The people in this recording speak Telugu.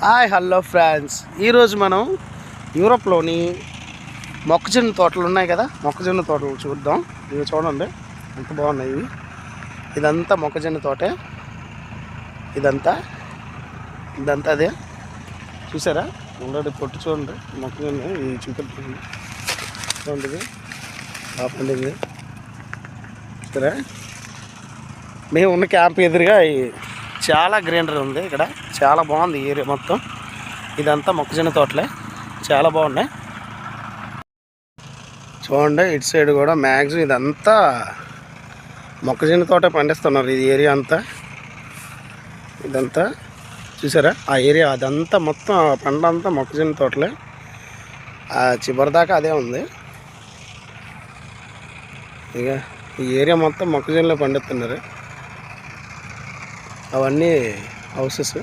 హాయ్ హలో ఫ్రెండ్స్, ఈరోజు మనం యూరోప్లోని మొక్కజొన్న తోటలు ఉన్నాయి కదా, మొక్కజొన్న తోటలు చూద్దాం. ఇవి చూడండి ఎంత బాగున్నాయి. ఇదంతా మొక్కజొన్న తోటే. ఇదంతా అదే చూసారా, ఉండదు పొట్టు చూడండి. మొక్కజొన్న ఇది చూపెడుతుంది చూడండి, బాగుండింది సరే. మేము ఉన్న క్యాంప్ ఎదురుగా చాలా గ్రీనరీ ఉంది. ఇక్కడ చాలా బాగుంది ఏరియా మొత్తం. ఇదంతా మొక్కజొన్న తోటలే, చాలా బాగున్నాయి. చూడండి ఇటు సైడ్ కూడా మ్యాక్సిమం ఇదంతా మొక్కజొన్న తోట పండిస్తున్నారు. ఇది ఏరియా అంతా, ఇదంతా చూసారా ఆ ఏరియా అదంతా మొత్తం పంట అంతా మొక్కజొన్న తోటలే. ఆ చివరిదాకా అదే ఉంది. ఇక ఈ ఏరియా మొత్తం మొక్కజొన్నలో పండిస్తున్నారు. అవన్నీ హౌసెస్.